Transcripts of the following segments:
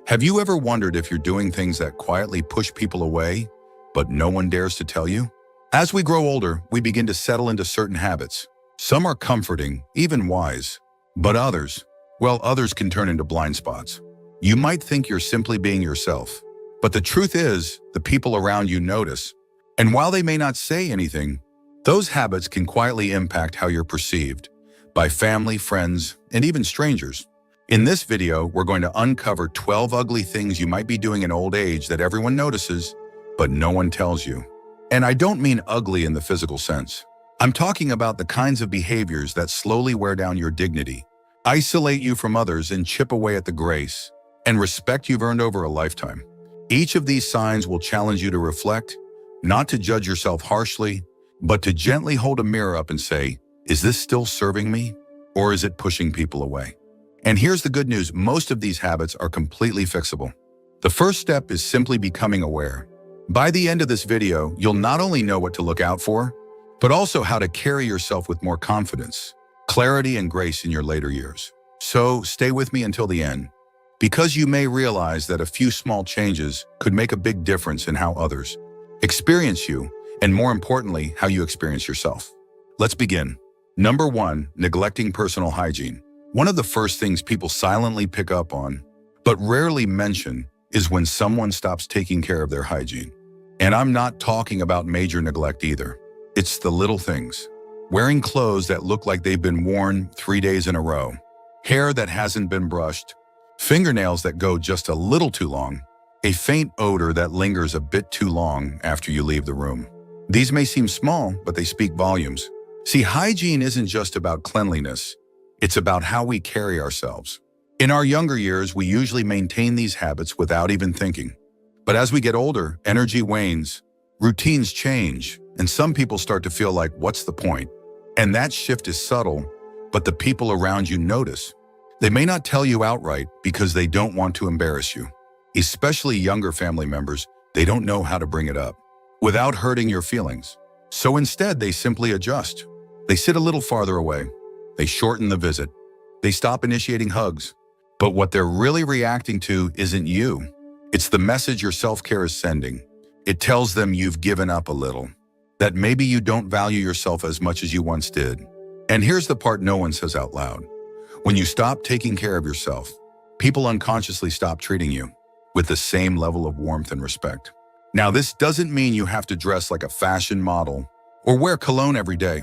Have you ever wondered if you're doing things that quietly push people away, but no one dares to tell you? As we grow older, we begin to settle into certain habits. Some are comforting, even wise, but others can turn into blind spots. You might think you're simply being yourself, but the truth is, the people around you notice. And while they may not say anything, those habits can quietly impact how you're perceived by family, friends, and even strangers. In this video, we're going to uncover 12 ugly things you might be doing in old age that everyone notices, but no one tells you. And I don't mean ugly in the physical sense. I'm talking about the kinds of behaviors that slowly wear down your dignity, isolate you from others, and chip away at the grace and respect you've earned over a lifetime. Each of these signs will challenge you to reflect, not to judge yourself harshly, but to gently hold a mirror up and say, is this still serving me, or is it pushing people away? And here's the good news, most of these habits are completely fixable. The first step is simply becoming aware. By the end of this video, you'll not only know what to look out for, but also how to carry yourself with more confidence, clarity, and grace in your later years. So stay with me until the end, because you may realize that a few small changes could make a big difference in how others experience you, and more importantly, how you experience yourself. Let's begin. Number 1, neglecting personal hygiene. One of the first things people silently pick up on, but rarely mention, is when someone stops taking care of their hygiene. And I'm not talking about major neglect either. It's the little things. Wearing clothes that look like they've been worn 3 days in a row, hair that hasn't been brushed, fingernails that go just a little too long, a faint odor that lingers a bit too long after you leave the room. These may seem small, but they speak volumes. See, hygiene isn't just about cleanliness. It's about how we carry ourselves. In our younger years, we usually maintain these habits without even thinking. But as we get older, energy wanes, routines change, and some people start to feel like, what's the point? And that shift is subtle, but the people around you notice. They may not tell you outright because they don't want to embarrass you. Especially younger family members, they don't know how to bring it up without hurting your feelings. So instead, they simply adjust. They sit a little farther away. They shorten the visit. They stop initiating hugs. But what they're really reacting to isn't you. It's the message your self-care is sending. It tells them you've given up a little, that maybe you don't value yourself as much as you once did. And here's the part no one says out loud. When you stop taking care of yourself, people unconsciously stop treating you with the same level of warmth and respect. Now, this doesn't mean you have to dress like a fashion model or wear cologne every day.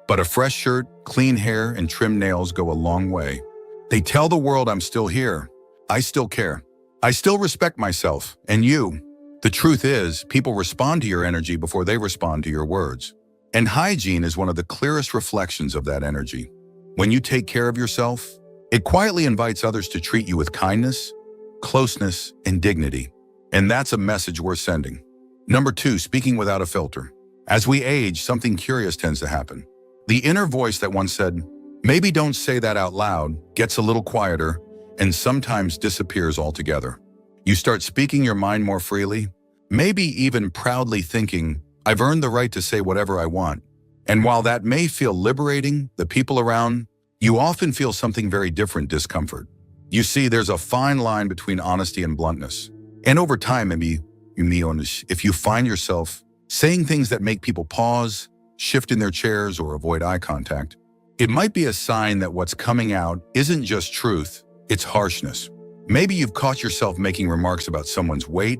But a fresh shirt, clean hair, and trimmed nails go a long way. They tell the world I'm still here. I still care. I still respect myself and you. The truth is, people respond to your energy before they respond to your words. And hygiene is one of the clearest reflections of that energy. When you take care of yourself, it quietly invites others to treat you with kindness, closeness, and dignity. And that's a message worth sending. Number 2, speaking without a filter. As we age, something curious tends to happen. The inner voice that once said, maybe don't say that out loud, gets a little quieter and sometimes disappears altogether. You start speaking your mind more freely, maybe even proudly thinking, I've earned the right to say whatever I want. And while that may feel liberating, the people around you often feel something very different, discomfort. You see, there's a fine line between honesty and bluntness. And over time, if you find yourself saying things that make people pause, shift in their chairs, or avoid eye contact, it might be a sign that what's coming out isn't just truth, it's harshness. Maybe you've caught yourself making remarks about someone's weight,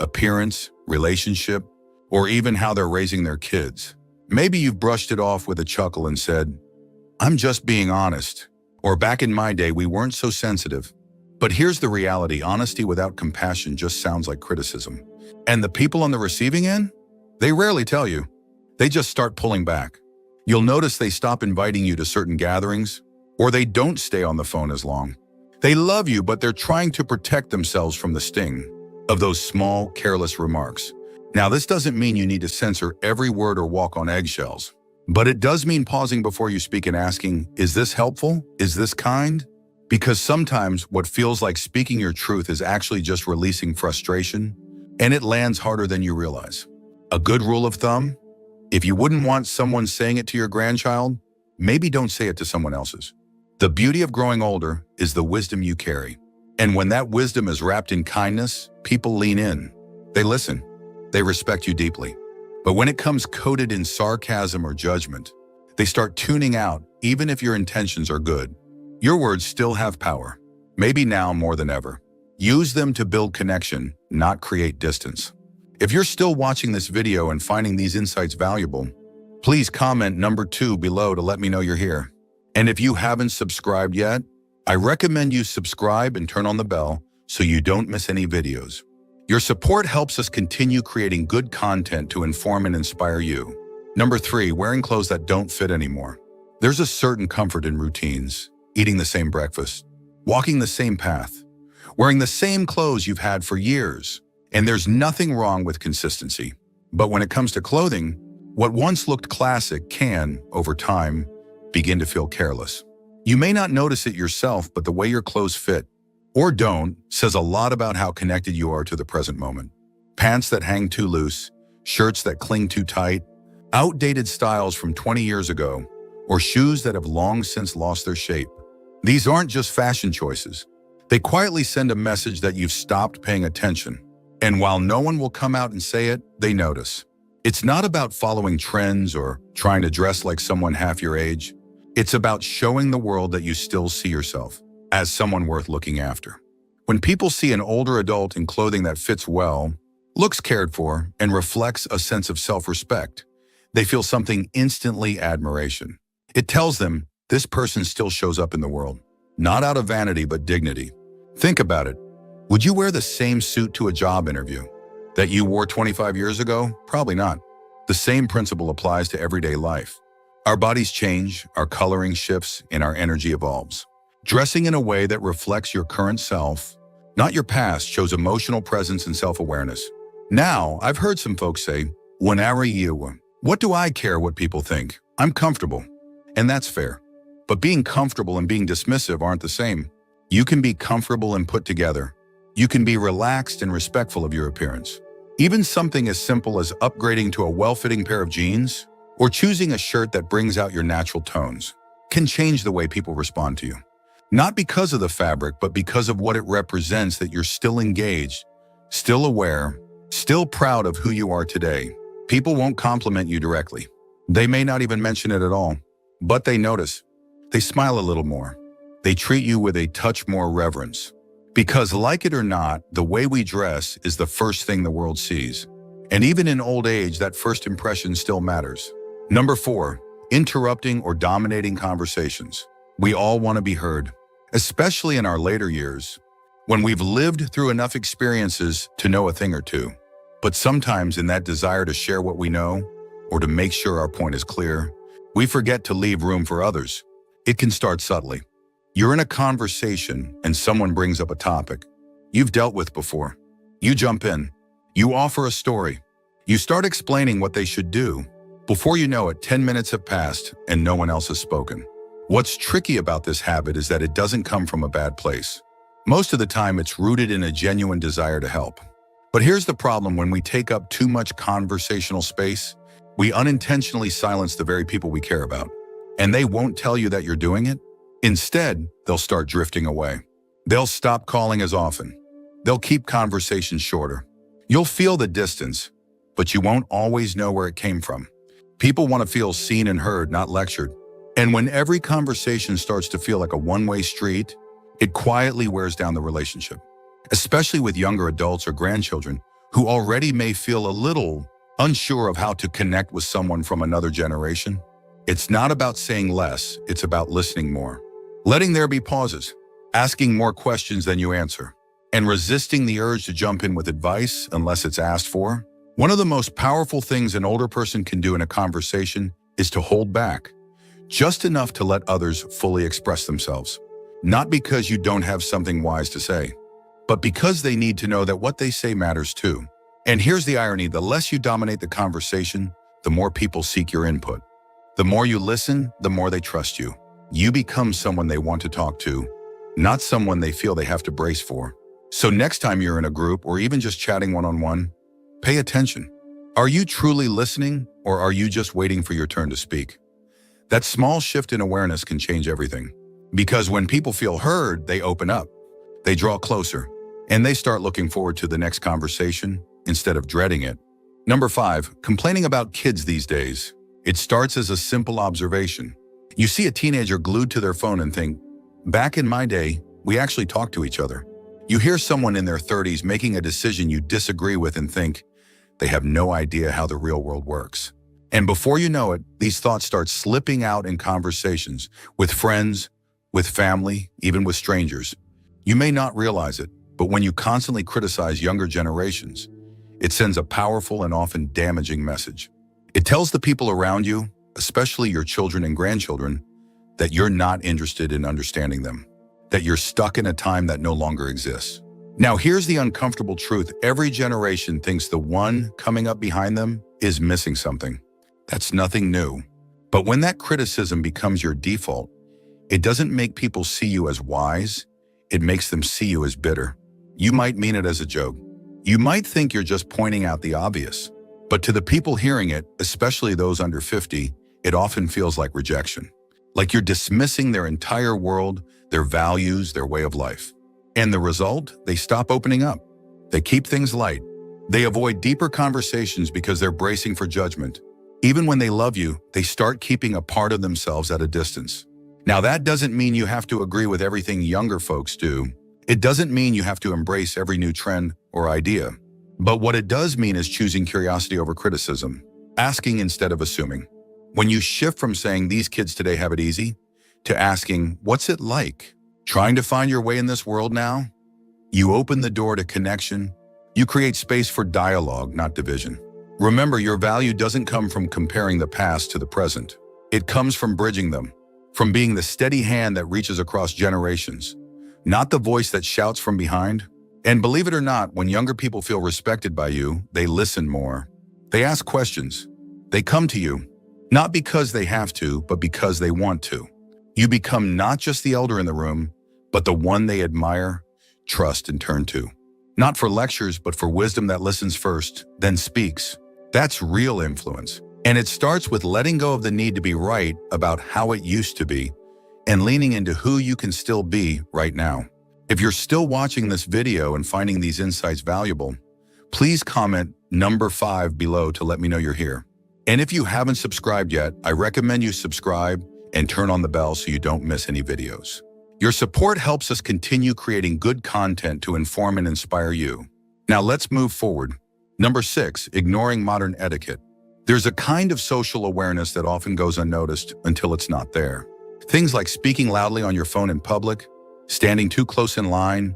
appearance, relationship, or even how they're raising their kids. Maybe you've brushed it off with a chuckle and said, I'm just being honest. Or back in my day, we weren't so sensitive. But here's the reality, honesty without compassion just sounds like criticism. And the people on the receiving end, they rarely tell you. They just start pulling back. You'll notice they stop inviting you to certain gatherings, or they don't stay on the phone as long. They love you, but they're trying to protect themselves from the sting of those small, careless remarks. Now, this doesn't mean you need to censor every word or walk on eggshells, but it does mean pausing before you speak and asking, is this helpful? Is this kind? Because sometimes what feels like speaking your truth is actually just releasing frustration, and it lands harder than you realize. A good rule of thumb: if you wouldn't want someone saying it to your grandchild, maybe don't say it to someone else's. The beauty of growing older is the wisdom you carry. And when that wisdom is wrapped in kindness, people lean in. They listen. They respect you deeply. But when it comes coated in sarcasm or judgment, they start tuning out even if your intentions are good. Your words still have power, maybe now more than ever. Use them to build connection, not create distance. If you're still watching this video and finding these insights valuable, please comment number 2 below to let me know you're here. And if you haven't subscribed yet, I recommend you subscribe and turn on the bell so you don't miss any videos. Your support helps us continue creating good content to inform and inspire you. Number 3, wearing clothes that don't fit anymore. There's a certain comfort in routines, eating the same breakfast, walking the same path, wearing the same clothes you've had for years. And there's nothing wrong with consistency. But when it comes to clothing, what once looked classic can, over time, begin to feel careless. You may not notice it yourself, but the way your clothes fit, or don't, says a lot about how connected you are to the present moment. Pants that hang too loose, shirts that cling too tight, outdated styles from 20 years ago, or shoes that have long since lost their shape. These aren't just fashion choices. They quietly send a message that you've stopped paying attention. And while no one will come out and say it, they notice. It's not about following trends or trying to dress like someone half your age. It's about showing the world that you still see yourself as someone worth looking after. When people see an older adult in clothing that fits well, looks cared for, and reflects a sense of self-respect, they feel something instantly admiration. It tells them this person still shows up in the world, not out of vanity but dignity. Think about it. Would you wear the same suit to a job interview that you wore 25 years ago? Probably not. The same principle applies to everyday life. Our bodies change, our coloring shifts, and our energy evolves. Dressing in a way that reflects your current self, not your past, shows emotional presence and self-awareness. Now, I've heard some folks say, "Whenever you, what do I care what people think? I'm comfortable." And that's fair. But being comfortable and being dismissive aren't the same. You can be comfortable and put together. You can be relaxed and respectful of your appearance. Even something as simple as upgrading to a well-fitting pair of jeans or choosing a shirt that brings out your natural tones can change the way people respond to you. Not because of the fabric, but because of what it represents, that you're still engaged, still aware, still proud of who you are today. People won't compliment you directly. They may not even mention it at all, but they notice. They smile a little more. They treat you with a touch more reverence. Because like it or not, the way we dress is the first thing the world sees. And even in old age, that first impression still matters. Number 4, interrupting or dominating conversations. We all want to be heard, especially in our later years, when we've lived through enough experiences to know a thing or two. But sometimes in that desire to share what we know, or to make sure our point is clear, we forget to leave room for others. It can start subtly. You're in a conversation and someone brings up a topic you've dealt with before. You jump in. You offer a story. You start explaining what they should do. Before you know it, 10 minutes have passed and no one else has spoken. What's tricky about this habit is that it doesn't come from a bad place. Most of the time, it's rooted in a genuine desire to help. But here's the problem: when we take up too much conversational space, we unintentionally silence the very people we care about. And they won't tell you that you're doing it. Instead, they'll start drifting away. They'll stop calling as often. They'll keep conversations shorter. You'll feel the distance, but you won't always know where it came from. People want to feel seen and heard, not lectured. And when every conversation starts to feel like a one-way street, it quietly wears down the relationship, especially with younger adults or grandchildren who already may feel a little unsure of how to connect with someone from another generation. It's not about saying less, it's about listening more. Letting there be pauses, asking more questions than you answer, and resisting the urge to jump in with advice unless it's asked for. One of the most powerful things an older person can do in a conversation is to hold back, just enough to let others fully express themselves. Not because you don't have something wise to say, but because they need to know that what they say matters too. And here's the irony: the less you dominate the conversation, the more people seek your input. The more you listen, the more they trust you. You become someone they want to talk to, not someone they feel they have to brace for. So next time you're in a group or even just chatting one-on-one, pay attention. Are you truly listening, or are you just waiting for your turn to speak? That small shift in awareness can change everything. Because when people feel heard, they open up. They draw closer, and they start looking forward to the next conversation instead of dreading it. Number 5, complaining about kids these days. It starts as a simple observation. You see a teenager glued to their phone and think, back in my day, we actually talked to each other. You hear someone in their 30s making a decision you disagree with and think, they have no idea how the real world works. And before you know it, these thoughts start slipping out in conversations with friends, with family, even with strangers. You may not realize it, but when you constantly criticize younger generations, it sends a powerful and often damaging message. It tells the people around you, especially your children and grandchildren, that you're not interested in understanding them, that you're stuck in a time that no longer exists. Now, here's the uncomfortable truth. Every generation thinks the one coming up behind them is missing something. That's nothing new. But when that criticism becomes your default, it doesn't make people see you as wise, it makes them see you as bitter. You might mean it as a joke. You might think you're just pointing out the obvious. But to the people hearing it, especially those under 50, it often feels like rejection. Like you're dismissing their entire world, their values, their way of life. And the result? They stop opening up. They keep things light. They avoid deeper conversations because they're bracing for judgment. Even when they love you, they start keeping a part of themselves at a distance. Now, that doesn't mean you have to agree with everything younger folks do. It doesn't mean you have to embrace every new trend or idea. But what it does mean is choosing curiosity over criticism, asking instead of assuming. When you shift from saying these kids today have it easy to asking, what's it like? Trying to find your way in this world now? You open the door to connection. You create space for dialogue, not division. Remember, your value doesn't come from comparing the past to the present. It comes from bridging them, from being the steady hand that reaches across generations, not the voice that shouts from behind. And believe it or not, when younger people feel respected by you, they listen more. They ask questions. They come to you, not because they have to, but because they want to. You become not just the elder in the room, but the one they admire, trust, and turn to. Not for lectures, but for wisdom that listens first, then speaks. That's real influence. And it starts with letting go of the need to be right about how it used to be and leaning into who you can still be right now. If you're still watching this video and finding these insights valuable, please comment number 5 below to let me know you're here. And if you haven't subscribed yet, I recommend you subscribe and turn on the bell so you don't miss any videos. Your support helps us continue creating good content to inform and inspire you. Now let's move forward. Number 6, ignoring modern etiquette. There's a kind of social awareness that often goes unnoticed until it's not there. Things like speaking loudly on your phone in public, standing too close in line,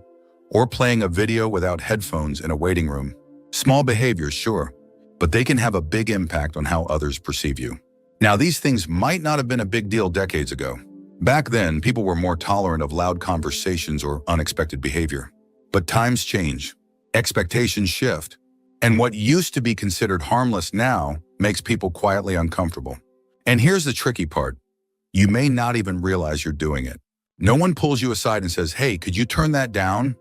or playing a video without headphones in a waiting room. Small behaviors, sure, but they can have a big impact on how others perceive you. Now, these things might not have been a big deal decades ago. Back then, people were more tolerant of loud conversations or unexpected behavior. But times change, expectations shift, and what used to be considered harmless now makes people quietly uncomfortable. And here's the tricky part. You may not even realize you're doing it. No one pulls you aside and says, hey, could you turn that down?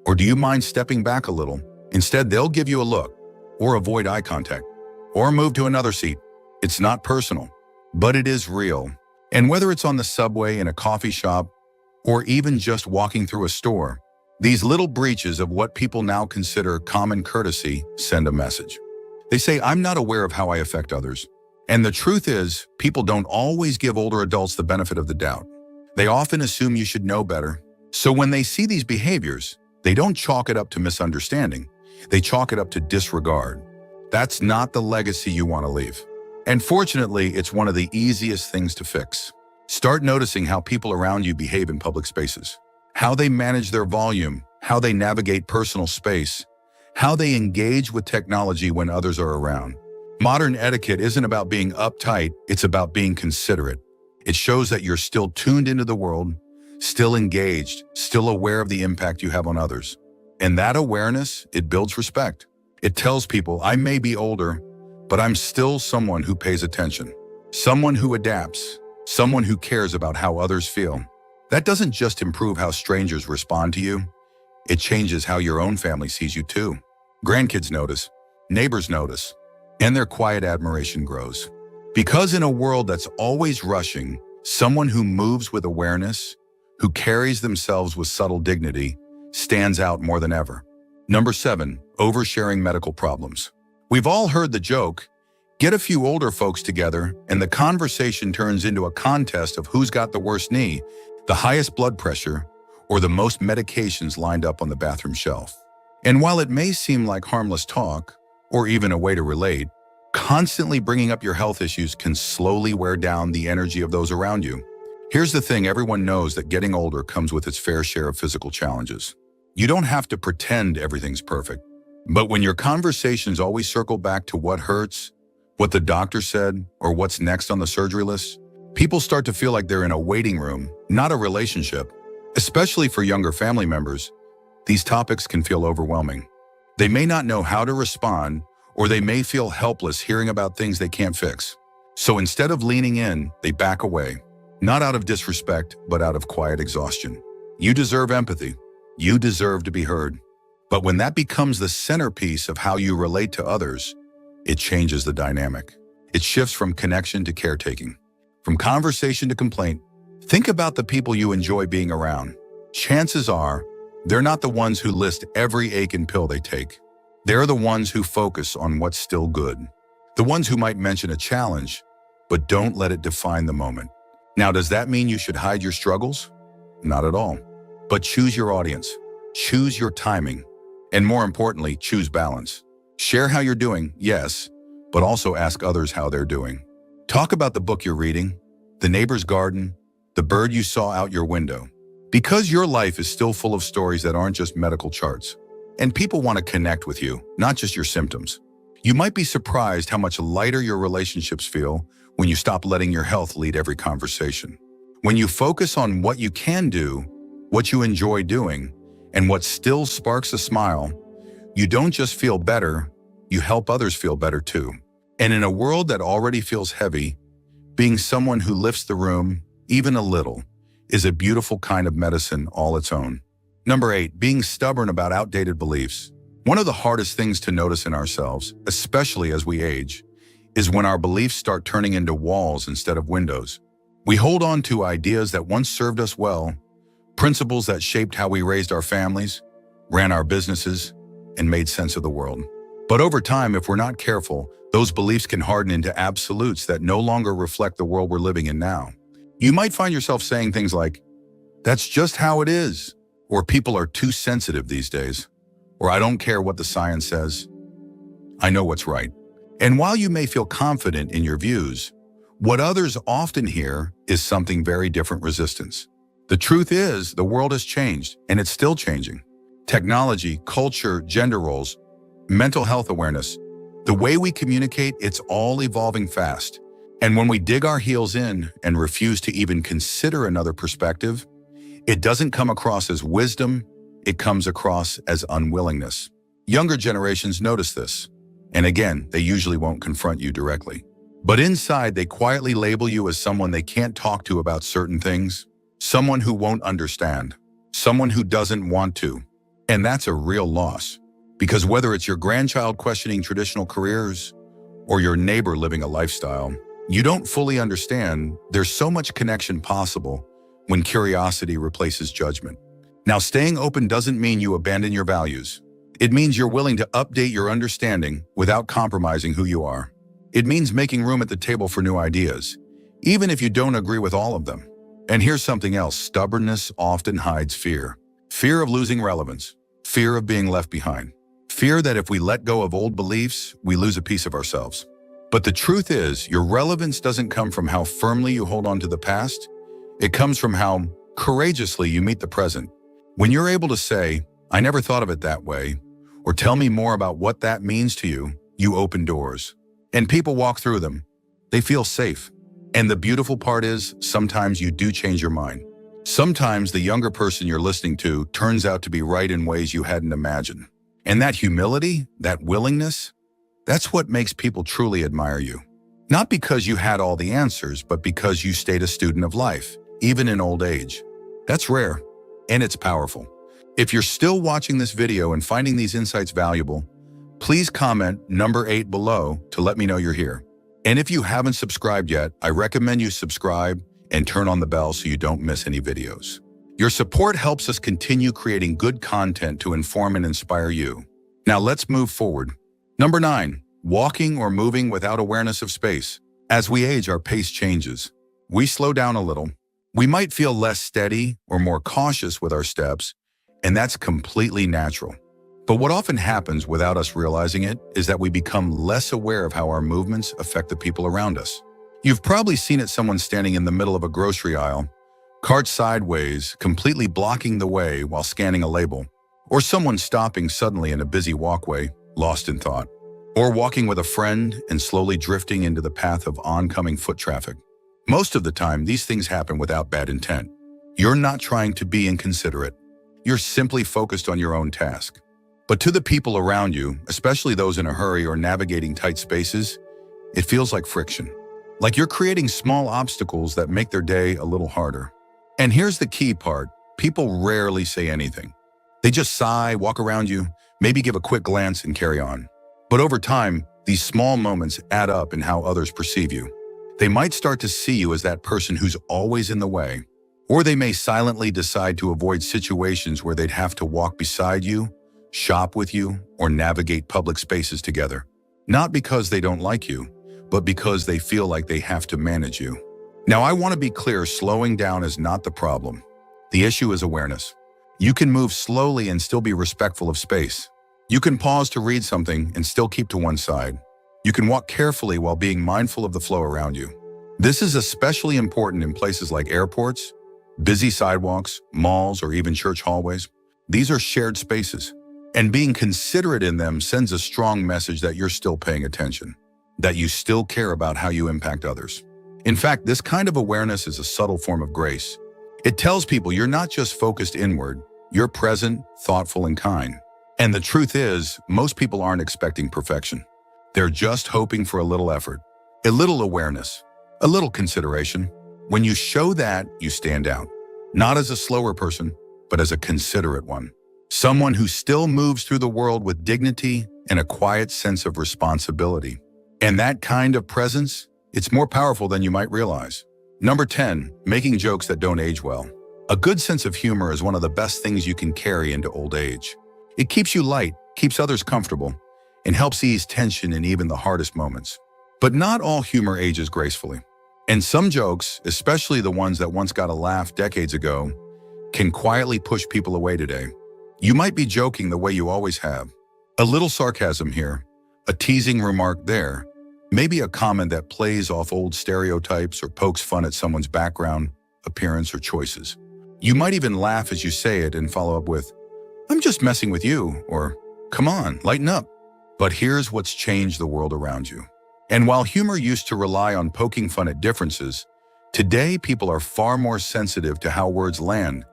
Or do you mind stepping back a little? Instead, they'll give you a look, or avoid eye contact, or move to another seat. It's not personal, but it is real. And whether it's on the subway, in a coffee shop, or even just walking through a store, these little breaches of what people now consider common courtesy send a message. They say, I'm not aware of how I affect others. And the truth is, people don't always give older adults the benefit of the doubt. They often assume you should know better. So when they see these behaviors, they don't chalk it up to misunderstanding. They chalk it up to disregard. That's not the legacy you want to leave. And fortunately, it's one of the easiest things to fix. Start noticing how people around you behave in public spaces, how they manage their volume, how they navigate personal space, how they engage with technology when others are around. Modern etiquette isn't about being uptight, it's about being considerate. It shows that you're still tuned into the world, still engaged, still aware of the impact you have on others. And that awareness, it builds respect. It tells people, I may be older, but I'm still someone who pays attention, someone who adapts, someone who cares about how others feel. That doesn't just improve how strangers respond to you, it changes how your own family sees you too. Grandkids notice, neighbors notice, and their quiet admiration grows. Because in a world that's always rushing, someone who moves with awareness, who carries themselves with subtle dignity, stands out more than ever. Number 7, oversharing medical problems. We've all heard the joke, get a few older folks together and the conversation turns into a contest of who's got the worst knee, the highest blood pressure, or the most medications lined up on the bathroom shelf. And while it may seem like harmless talk, or even a way to relate, constantly bringing up your health issues can slowly wear down the energy of those around you. Here's the thing, everyone knows that getting older comes with its fair share of physical challenges. You don't have to pretend everything's perfect. But when your conversations always circle back to what hurts, what the doctor said, or what's next on the surgery list, people start to feel like they're in a waiting room, not a relationship. Especially for younger family members, these topics can feel overwhelming. They may not know how to respond, or they may feel helpless hearing about things they can't fix. So instead of leaning in, they back away. Not out of disrespect, but out of quiet exhaustion. You deserve empathy. You deserve to be heard. But when that becomes the centerpiece of how you relate to others, it changes the dynamic. It shifts from connection to caretaking, from conversation to complaint. Think about the people you enjoy being around. Chances are, they're not the ones who list every ache and pill they take. They're the ones who focus on what's still good. The ones who might mention a challenge, but don't let it define the moment. Now, does that mean you should hide your struggles? Not at all. But choose your audience, choose your timing, and more importantly, choose balance. Share how you're doing, yes, but also ask others how they're doing. Talk about the book you're reading, the neighbor's garden, the bird you saw out your window. Because your life is still full of stories that aren't just medical charts. And people want to connect with you, not just your symptoms. You might be surprised how much lighter your relationships feel when you stop letting your health lead every conversation. When you focus on what you can do, what you enjoy doing, and what still sparks a smile, you don't just feel better, you help others feel better too. And in a world that already feels heavy, being someone who lifts the room, even a little, is a beautiful kind of medicine all its own. Number 8, being stubborn about outdated beliefs. One of the hardest things to notice in ourselves, especially as we age, is when our beliefs start turning into walls instead of windows. We hold on to ideas that once served us well, principles that shaped how we raised our families, ran our businesses, and made sense of the world. But over time, if we're not careful, those beliefs can harden into absolutes that no longer reflect the world we're living in now. You might find yourself saying things like, "That's just how it is," or "People are too sensitive these days," or "I don't care what the science says. I know what's right." And while you may feel confident in your views, what others often hear is something very different: resistance. The truth is, the world has changed, and it's still changing. Technology, culture, gender roles, mental health awareness, the way we communicate, it's all evolving fast. And when we dig our heels in and refuse to even consider another perspective, it doesn't come across as wisdom, it comes across as unwillingness. Younger generations notice this. And again, they usually won't confront you directly. But inside, they quietly label you as someone they can't talk to about certain things, someone who won't understand, someone who doesn't want to. And that's a real loss. Because whether it's your grandchild questioning traditional careers or your neighbor living a lifestyle you don't fully understand, there's so much connection possible when curiosity replaces judgment. Now, staying open doesn't mean you abandon your values. It means you're willing to update your understanding without compromising who you are. It means making room at the table for new ideas, even if you don't agree with all of them. And here's something else: stubbornness often hides fear. Fear of losing relevance, fear of being left behind, fear that if we let go of old beliefs, we lose a piece of ourselves. But the truth is, your relevance doesn't come from how firmly you hold on to the past. It comes from how courageously you meet the present. When you're able to say, "I never thought of it that way," or "Tell me more about what that means to you," you open doors. And people walk through them. They feel safe. And the beautiful part is, sometimes you do change your mind. Sometimes the younger person you're listening to turns out to be right in ways you hadn't imagined. And that humility, that willingness, that's what makes people truly admire you. Not because you had all the answers, but because you stayed a student of life, even in old age. That's rare, and it's powerful. If you're still watching this video and finding these insights valuable, please comment number 8 below to let me know you're here. And if you haven't subscribed yet, I recommend you subscribe and turn on the bell so you don't miss any videos. Your support helps us continue creating good content to inform and inspire you. Now let's move forward. Number 9, walking or moving without awareness of space. As we age, our pace changes. We slow down a little. We might feel less steady or more cautious with our steps, and that's completely natural. But what often happens without us realizing it is that we become less aware of how our movements affect the people around us. You've probably seen it, someone standing in the middle of a grocery aisle, cart sideways, completely blocking the way while scanning a label, or someone stopping suddenly in a busy walkway, lost in thought, or walking with a friend and slowly drifting into the path of oncoming foot traffic. Most of the time, these things happen without bad intent. You're not trying to be inconsiderate. You're simply focused on your own task. But to the people around you, especially those in a hurry or navigating tight spaces, it feels like friction. Like you're creating small obstacles that make their day a little harder. And here's the key part. People rarely say anything. They just sigh, walk around you, maybe give a quick glance and carry on. But over time, these small moments add up in how others perceive you. They might start to see you as that person who's always in the way, or they may silently decide to avoid situations where they'd have to walk beside you, shop with you, or navigate public spaces together. Not because they don't like you, but because they feel like they have to manage you. Now, I want to be clear, slowing down is not the problem. The issue is awareness. You can move slowly and still be respectful of space. You can pause to read something and still keep to one side. You can walk carefully while being mindful of the flow around you. This is especially important in places like airports, busy sidewalks, malls, or even church hallways. These are shared spaces, and being considerate in them sends a strong message that you're still paying attention, that you still care about how you impact others. In fact, this kind of awareness is a subtle form of grace. It tells people you're not just focused inward, you're present, thoughtful, and kind. And the truth is, most people aren't expecting perfection. They're just hoping for a little effort, a little awareness, a little consideration. When you show that, you stand out, not as a slower person, but as a considerate one. Someone who still moves through the world with dignity and a quiet sense of responsibility. And that kind of presence, it's more powerful than you might realize. Number 10, making jokes that don't age well. A good sense of humor is one of the best things you can carry into old age. It keeps you light, keeps others comfortable, and helps ease tension in even the hardest moments. But not all humor ages gracefully. And some jokes, especially the ones that once got a laugh decades ago, can quietly push people away today. You might be joking the way you always have. A little sarcasm here, a teasing remark there, maybe a comment that plays off old stereotypes or pokes fun at someone's background, appearance, or choices. You might even laugh as you say it and follow up with, "I'm just messing with you," or "Come on, lighten up." But here's what's changed the world around you. And while humor used to rely on poking fun at differences, today people are far more sensitive to how words land,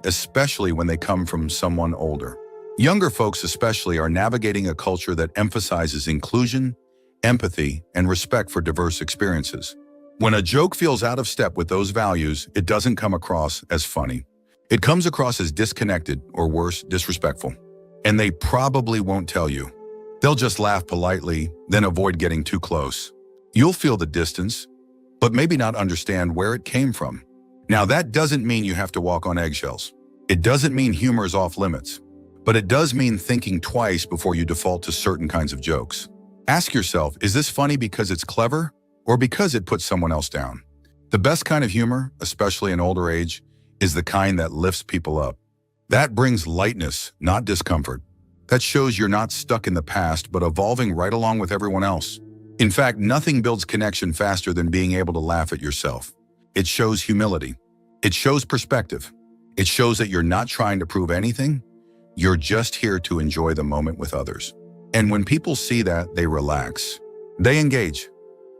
especially when they come from someone older. Younger folks especially are navigating a culture that emphasizes inclusion, empathy, and respect for diverse experiences. When a joke feels out of step with those values, it doesn't come across as funny. It comes across as disconnected, or worse, disrespectful. And they probably won't tell you. They'll just laugh politely, then avoid getting too close. You'll feel the distance, but maybe not understand where it came from. Now, that doesn't mean you have to walk on eggshells. It doesn't mean humor is off limits, but it does mean thinking twice before you default to certain kinds of jokes. Ask yourself, is this funny because it's clever or because it puts someone else down? The best kind of humor, especially in older age, is the kind that lifts people up. That brings lightness, not discomfort. That shows you're not stuck in the past, but evolving right along with everyone else. In fact, nothing builds connection faster than being able to laugh at yourself. It shows humility. It shows perspective. It shows that you're not trying to prove anything. You're just here to enjoy the moment with others. And when people see that, they relax. They engage.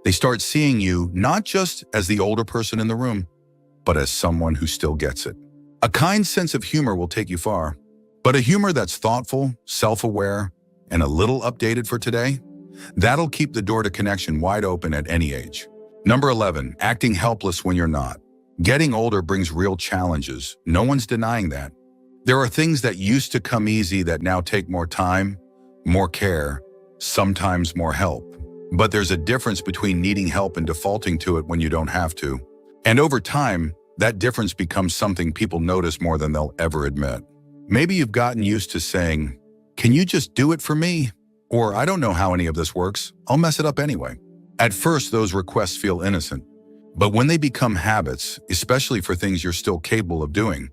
They start seeing you not just as the older person in the room, but as someone who still gets it. A kind sense of humor will take you far. But a humor that's thoughtful, self-aware, and a little updated for today, that'll keep the door to connection wide open at any age. Number 11, acting helpless when you're not. Getting older brings real challenges. No one's denying that. There are things that used to come easy that now take more time, more care, sometimes more help. But there's a difference between needing help and defaulting to it when you don't have to. And over time, That difference becomes something people notice more than they'll ever admit. Maybe you've gotten used to saying, "Can you just do it for me?" Or, "I don't know how any of this works. I'll mess it up anyway." At first, those requests feel innocent. But when they become habits, especially for things you're still capable of doing,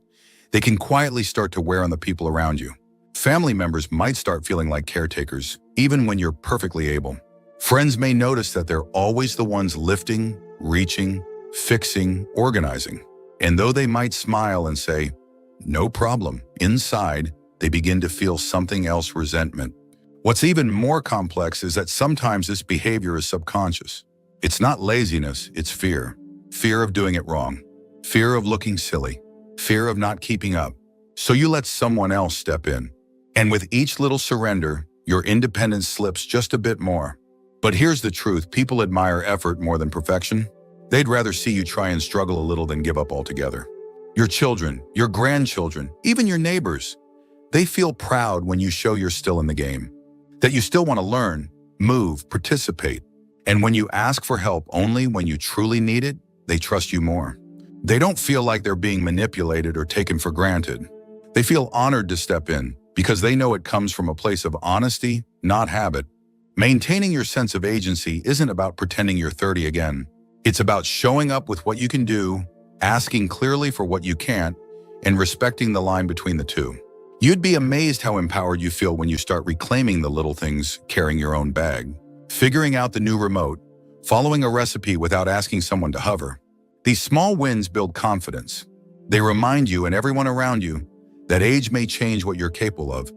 they can quietly start to wear on the people around you. Family members might start feeling like caretakers, even when you're perfectly able. Friends may notice that they're always the ones lifting, reaching, fixing, organizing. And though they might smile and say, "No problem," inside, they begin to feel something else: resentment. What's even more complex is that sometimes this behavior is subconscious. It's not laziness, it's fear. Fear of doing it wrong. Fear of looking silly. Fear of not keeping up. So you let someone else step in. And with each little surrender, your independence slips just a bit more. But here's the truth: people admire effort more than perfection. They'd rather see you try and struggle a little than give up altogether. Your children, your grandchildren, even your neighbors, they feel proud when you show you're still in the game, that you still want to learn, move, participate. And when you ask for help only when you truly need it, they trust you more. They don't feel like they're being manipulated or taken for granted. They feel honored to step in because they know it comes from a place of honesty, not habit. Maintaining your sense of agency isn't about pretending you're 30 again. It's about showing up with what you can do, asking clearly for what you can't, and respecting the line between the two. You'd be amazed how empowered you feel when you start reclaiming the little things: carrying your own bag, figuring out the new remote, following a recipe without asking someone to hover. These small wins build confidence. They remind you and everyone around you that age may change what you're capable of,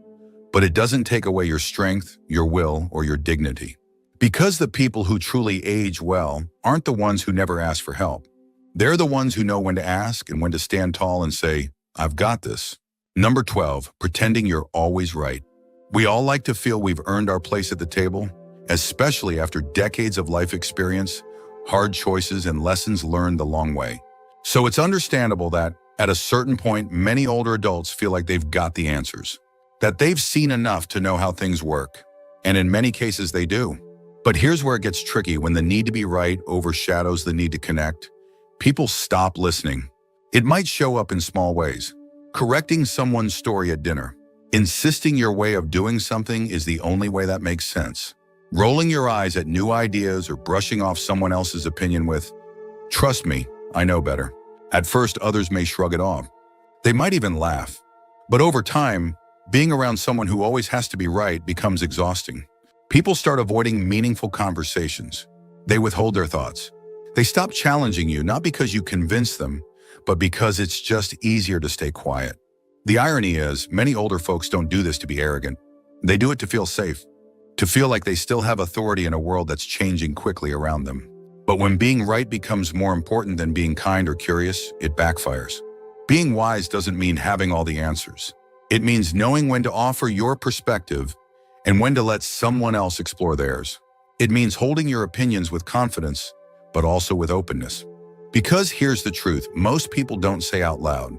but it doesn't take away your strength, your will, or your dignity. Because the people who truly age well aren't the ones who never ask for help. They're the ones who know when to ask and when to stand tall and say, "I've got this." Number 12, pretending you're always right. We all like to feel we've earned our place at the table, especially after decades of life experience, hard choices, and lessons learned the long way. So it's understandable that, at a certain point, many older adults feel like they've got the answers, that they've seen enough to know how things work. And in many cases, they do. But here's where it gets tricky: when the need to be right overshadows the need to connect, people stop listening. It might show up in small ways. Correcting someone's story at dinner. Insisting your way of doing something is the only way that makes sense. Rolling your eyes at new ideas or brushing off someone else's opinion with, "Trust me, I know better." At first, others may shrug it off. They might even laugh. But over time, being around someone who always has to be right becomes exhausting. People start avoiding meaningful conversations. They withhold their thoughts. They stop challenging you, not because you convince them, but because it's just easier to stay quiet. The irony is, many older folks don't do this to be arrogant. They do it to feel safe, to feel like they still have authority in a world that's changing quickly around them. But when being right becomes more important than being kind or curious, it backfires. Being wise doesn't mean having all the answers. It means knowing when to offer your perspective and when to let someone else explore theirs. It means holding your opinions with confidence, but also with openness. Because here's the truth: most people don't say out loud,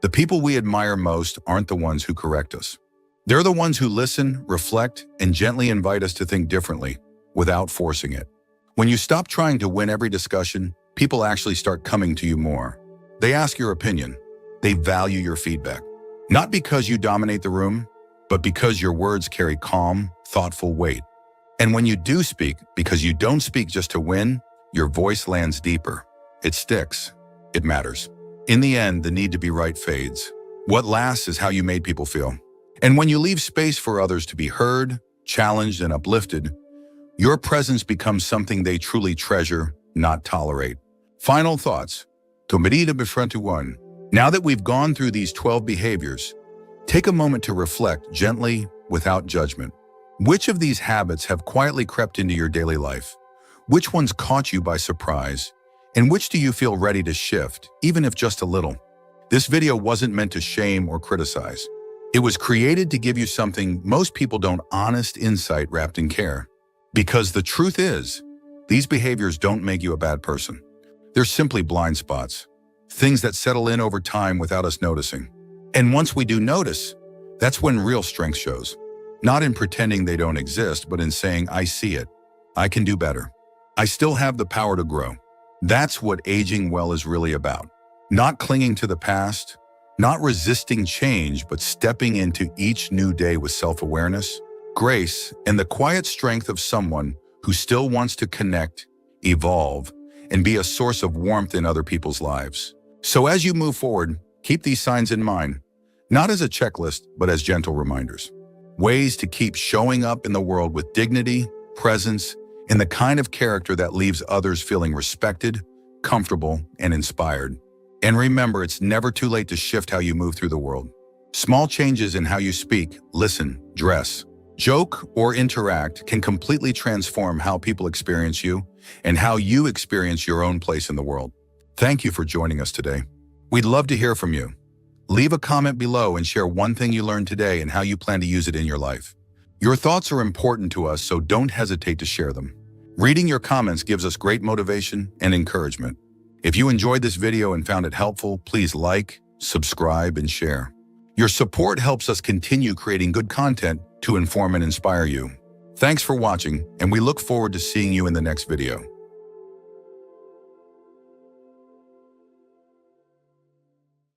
the people we admire most aren't the ones who correct us. They're the ones who listen, reflect, and gently invite us to think differently without forcing it. When you stop trying to win every discussion, people actually start coming to you more. They ask your opinion. They value your feedback. Not because you dominate the room, but because your words carry calm, thoughtful weight. And when you do speak, because you don't speak just to win, your voice lands deeper. It sticks. It matters. In the end, the need to be right fades. What lasts is how you made people feel. And when you leave space for others to be heard, challenged, and uplifted, your presence becomes something they truly treasure, not tolerate. Final thoughts. Medida befrente one. Now that we've gone through these 12 behaviors, take a moment to reflect gently, without judgment. Which of these habits have quietly crept into your daily life? Which ones caught you by surprise? And which do you feel ready to shift, even if just a little? This video wasn't meant to shame or criticize. It was created to give you something most people don't: honest insight wrapped in care. Because the truth is, these behaviors don't make you a bad person. They're simply blind spots, things that settle in over time without us noticing. And once we do notice, that's when real strength shows. Not in pretending they don't exist, but in saying, "I see it. I can do better. I still have the power to grow." That's what aging well is really about. Not clinging to the past, not resisting change, but stepping into each new day with self-awareness, grace, and the quiet strength of someone who still wants to connect, evolve, and be a source of warmth in other people's lives. So as you move forward, keep these signs in mind, not as a checklist, but as gentle reminders. Ways to keep showing up in the world with dignity, presence, and the kind of character that leaves others feeling respected, comfortable, and inspired. And remember, it's never too late to shift how you move through the world. Small changes in how you speak, listen, dress, joke, or interact can completely transform how people experience you and how you experience your own place in the world. Thank you for joining us today. We'd love to hear from you. Leave a comment below and share one thing you learned today and how you plan to use it in your life. Your thoughts are important to us, so don't hesitate to share them. Reading your comments gives us great motivation and encouragement. If you enjoyed this video and found it helpful, please like, subscribe, and share. Your support helps us continue creating good content to inform and inspire you. Thanks for watching, and we look forward to seeing you in the next video.